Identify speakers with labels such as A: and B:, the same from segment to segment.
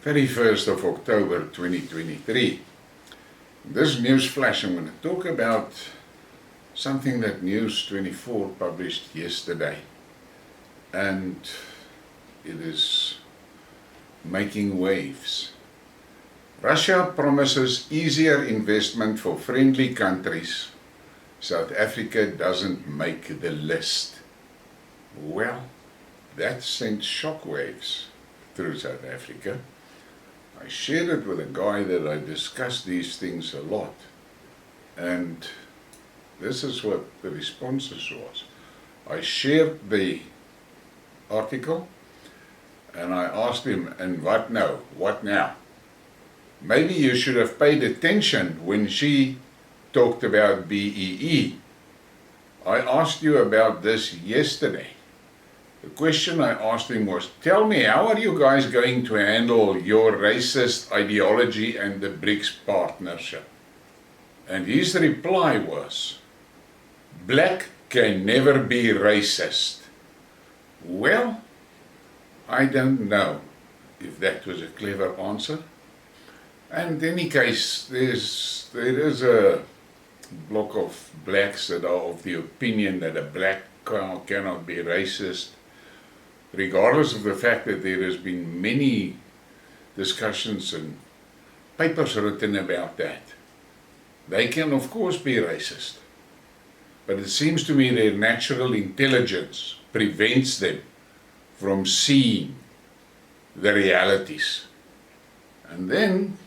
A: 31st of October 2023. This news flash, I'm going to talk about something that News 24 published yesterday, and it is making waves. Russia promises easier investment for friendly countries. South Africa doesn't make the list. Well, that sent shockwaves through South Africa. I shared it with a guy that I discussed these things a lot, and this is what the responses was. I shared the article and I asked him, and what now? What now? Maybe you should have paid attention when she talked about BEE. I asked you about this yesterday. The question I asked him was, tell me, how are you guys going to handle your racist ideology and the BRICS partnership? And his reply was, black can never be racist. Well, I don't know if that was a clever answer. And in any case, there is a block of blacks that are of the opinion that a black cannot be racist, regardless of the fact that there has been many discussions and papers written about that. They can of course be racist, but it seems to me their natural intelligence prevents them from seeing the realities. And then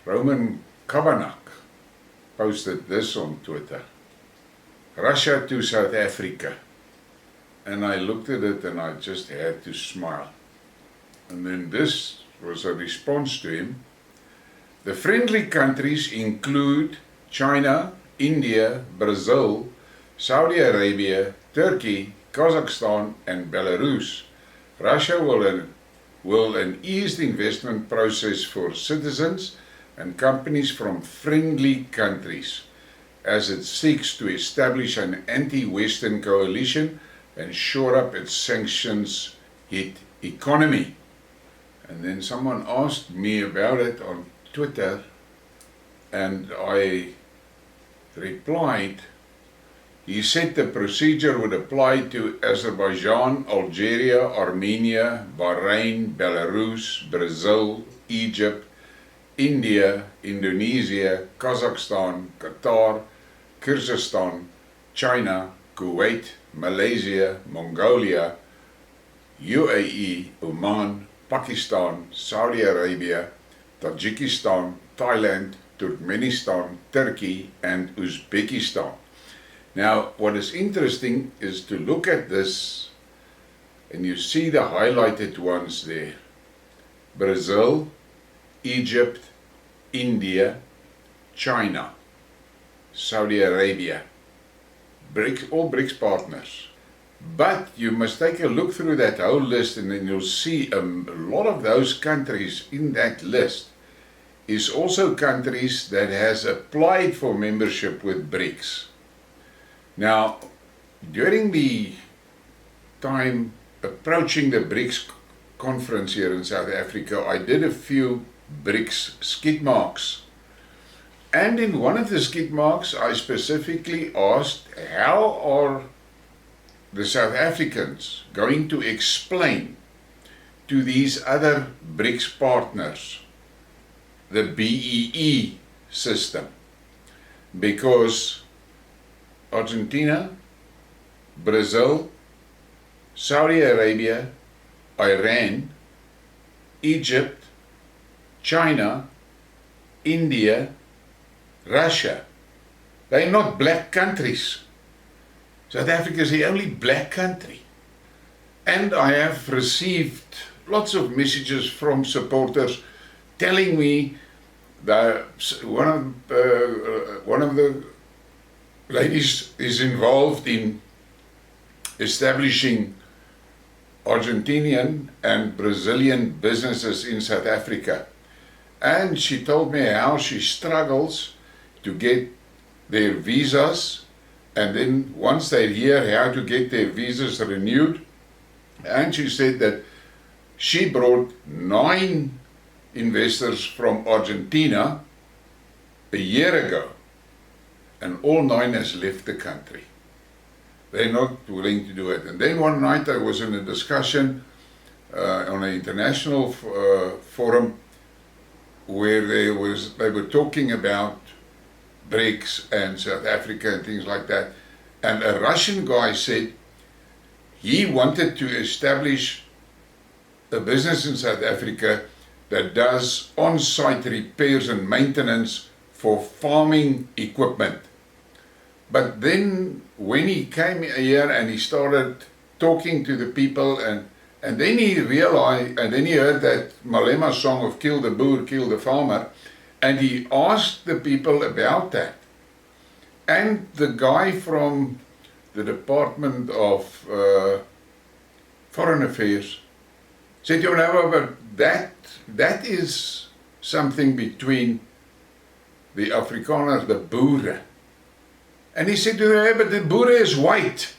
A: Roman Kavanagh posted this on Twitter: Russia to South Africa. And I looked at it and I just had to smile. And then this was a response to him. The friendly countries include China, India, Brazil, Saudi Arabia, Turkey, Kazakhstan and Belarus. Russia will an eased investment process for citizens and companies from friendly countries as it seeks to establish an anti-Western coalition and shore up its sanctions-hit economy. And then someone asked me about it on Twitter, and I replied, he said the procedure would apply to Azerbaijan, Algeria, Armenia, Bahrain, Belarus, Brazil, Egypt, India, Indonesia, Kazakhstan, Qatar, Kyrgyzstan, China, Kuwait, Malaysia, Mongolia, UAE, Oman, Pakistan, Saudi Arabia, Tajikistan, Thailand, Turkmenistan, Turkey and Uzbekistan. Now, what is interesting is to look at this, and you see the highlighted ones there. Brazil, Egypt, India, China, Saudi Arabia, all BRICS partners. But you must take a look through that whole list, and then you'll see a lot of those countries in that list is also countries that has applied for membership with BRICS. Now, during the time approaching the BRICS conference here in South Africa, I did a few BRICS Skidmarks. And in one of the Skidmarks, I specifically asked, how are the South Africans going to explain to these other BRICS partners the BEE system? Because Argentina, Brazil, Saudi Arabia, Iran, Egypt, China, India, Russia, they're not black countries. South Africa is the only black country. And I have received lots of messages from supporters telling me that one of the ladies is involved in establishing Argentinian and Brazilian businesses in South Africa. And she told me how she struggles to get their visas, and then once they're here, how to get their visas renewed. And she said that she brought 9 investors from Argentina a year ago, and all 9 has left the country. They're not willing to do it. And then one night I was in a discussion on an international forum where they were talking about BRICS and South Africa and things like that. And a Russian guy said he wanted to establish a business in South Africa that does on-site repairs and maintenance for farming equipment. But then when he came here and he started talking to the people, and then he realized, and then he heard that Malema song of kill the boer, kill the farmer, and he asked the people about that. And the guy from the Department of Foreign Affairs said, you know, but that is something between the Afrikaners, the boere. And he said, yeah, but the boere is white.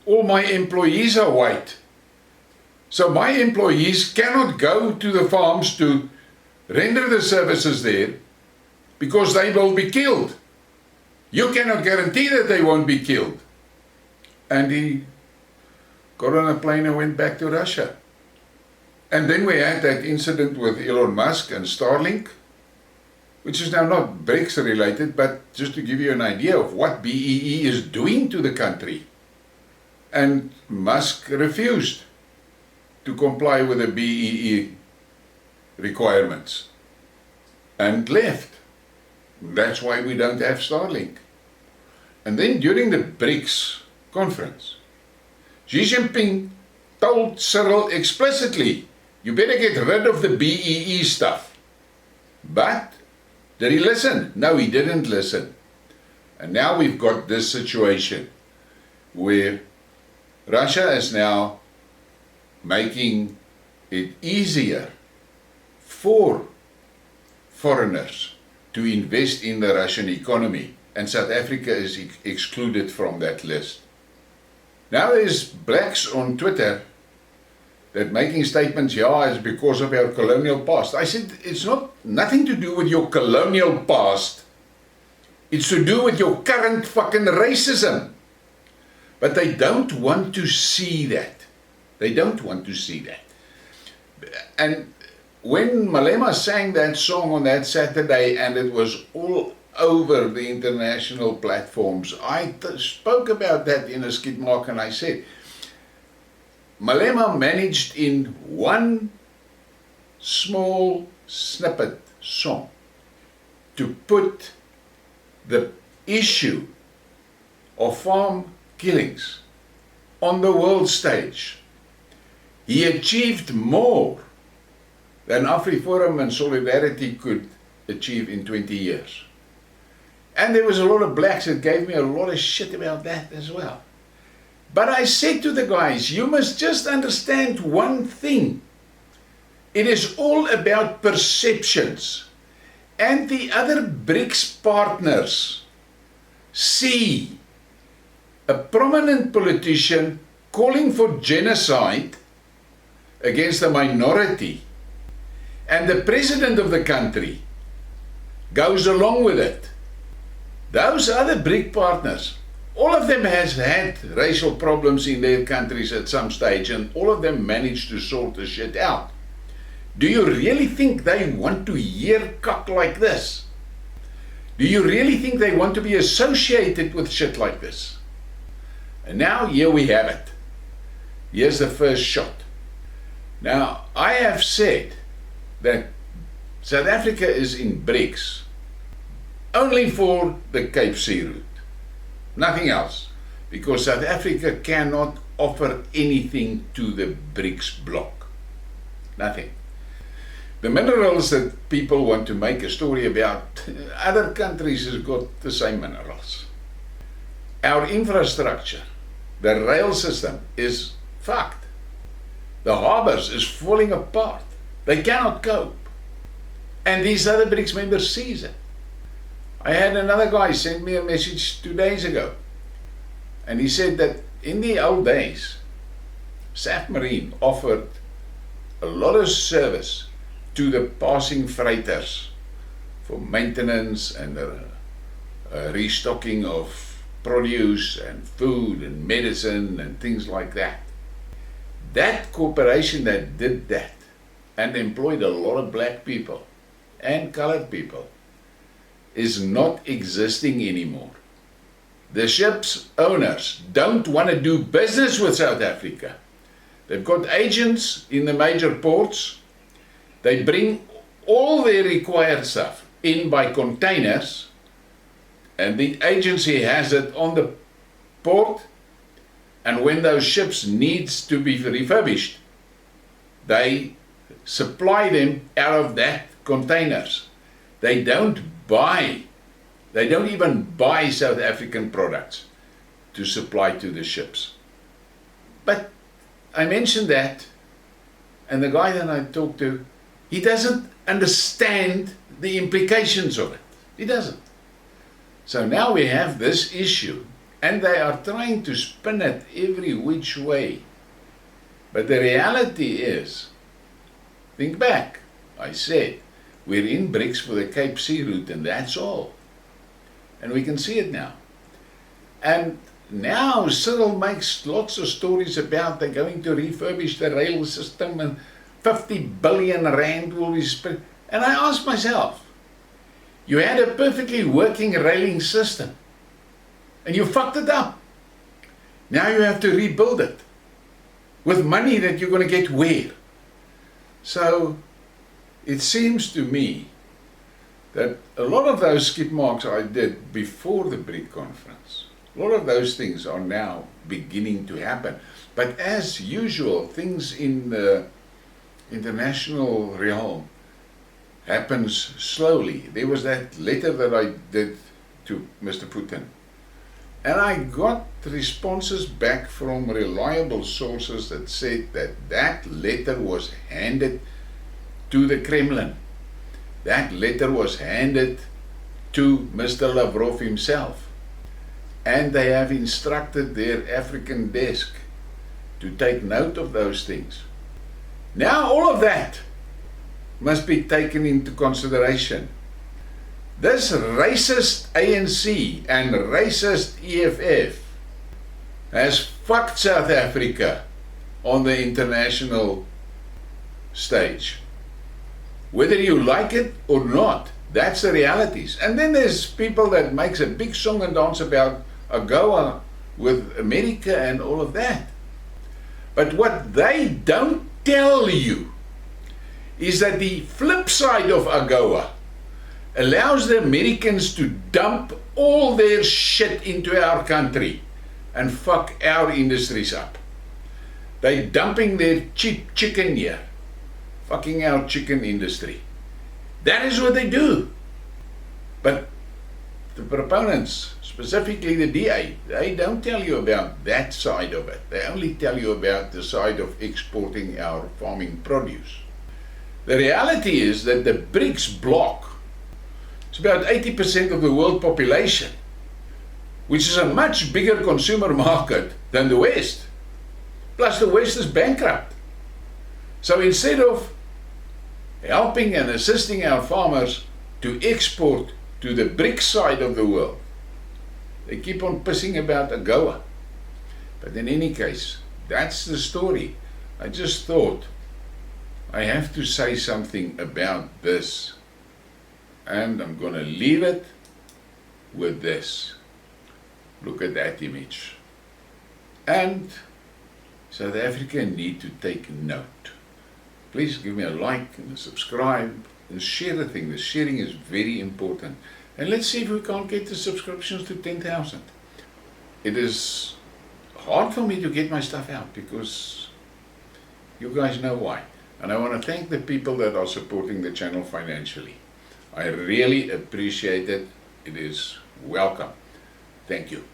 A: All my employees are white. So my employees cannot go to the farms to render the services there because they will be killed. You cannot guarantee that they won't be killed. And he got on a plane and went back to Russia. And then we had that incident with Elon Musk and Starlink, which is now not BRICS related, but just to give you an idea of what BEE is doing to the country. And Musk refused to comply with the BEE requirements and left. That's why we don't have Starlink. And then during the BRICS conference, Xi Jinping told Cyril explicitly, you better get rid of the BEE stuff. But did he listen? No, he didn't listen. And now we've got this situation where Russia is now making it easier for foreigners to invest in the Russian economy, and South Africa is excluded from that list. Now there's blacks on Twitter that making statements, yeah, it's because of our colonial past. I said, it's nothing to do with your colonial past. It's to do with your current fucking racism. But they don't want to see that. They don't want to see that. And when Malema sang that song on that Saturday and it was all over the international platforms, I spoke about that in a Skidmarks, and I said, Malema managed in one small snippet song to put the issue of farm killings on the world stage. He achieved more than AfriForum and Solidarity could achieve in 20 years. And there was a lot of blacks that gave me a lot of shit about that as well. But I said to the guys, you must just understand one thing. It is all about perceptions. And the other BRICS partners see a prominent politician calling for genocide against a minority, and the president of the country goes along with it. Those other BRIC partners, all of them has had racial problems in their countries at some stage, and all of them managed to sort the shit out. Do you really think they want to hear cock like this? Do you really think they want to be associated with shit like this? And now here we have it. Here's the first shot. Now, I have said that South Africa is in BRICS only for the Cape Sea route. Nothing else. Because South Africa cannot offer anything to the BRICS bloc. Nothing. The minerals that people want to make a story about, other countries have got the same minerals. Our infrastructure, the rail system is fucked. The harbors is falling apart. They cannot cope. And these other BRICS members sees it. I had another guy send me a message 2 days ago. And he said that in the old days, SAF Marine offered a lot of service to the passing freighters for maintenance and restocking of produce and food and medicine and things like that. That corporation that did that and employed a lot of black people and colored people is not existing anymore. The ship's owners don't want to do business with South Africa. They've got agents in the major ports. They bring all their required stuff in by containers, and the agency has it on the port, and when those ships needs to be refurbished, they supply them out of that containers. They don't even buy South African products to supply to the ships. But I mentioned that, and the guy that I talked to, he doesn't understand the implications of it. He doesn't. So now we have this issue, and they are trying to spin it every which way. But the reality is, think back, I said, we're in BRICS for the Cape Sea route, and that's all. And we can see it now. And now Cyril makes lots of stories about they're going to refurbish the rail system and 50 billion rand will be spent. And I ask myself, you had a perfectly working railing system and you fucked it up. Now you have to rebuild it with money that you're going to get where? So it seems to me that a lot of those skidmarks I did before the BRIC conference, a lot of those things are now beginning to happen. But as usual, things in the international realm happens slowly. There was that letter that I did to Mr. Putin, and I got responses back from reliable sources that said that that letter was handed to the Kremlin. That letter was handed to Mr. Lavrov himself, and they have instructed their African desk to take note of those things. Now all of that must be taken into consideration. This racist ANC and racist EFF has fucked South Africa on the international stage. Whether you like it or not, that's the realities. And then there's people that makes a big song and dance about AGOA with America and all of that. But what they don't tell you is that the flip side of AGOA allows the Americans to dump all their shit into our country and fuck our industries up. They're dumping their cheap chicken here, fucking our chicken industry. That is what they do. But the proponents, specifically the DA, they don't tell you about that side of it. They only tell you about the side of exporting our farming produce. The reality is that the BRICS bloc is about 80% of the world population, which is a much bigger consumer market than the West. Plus the West is bankrupt. So instead of helping and assisting our farmers to export to the BRICS side of the world, they keep on pissing about AGOA. But in any case, that's the story. I just thought I have to say something about this, and I'm going to leave it with this. Look at that image. And South Africa need to take note. Please give me a like and a subscribe and share the thing. The sharing is very important. And let's see if we can't get the subscriptions to 10,000. It is hard for me to get my stuff out because you guys know why. And I want to thank the people that are supporting the channel financially. I really appreciate it. It is welcome. Thank you.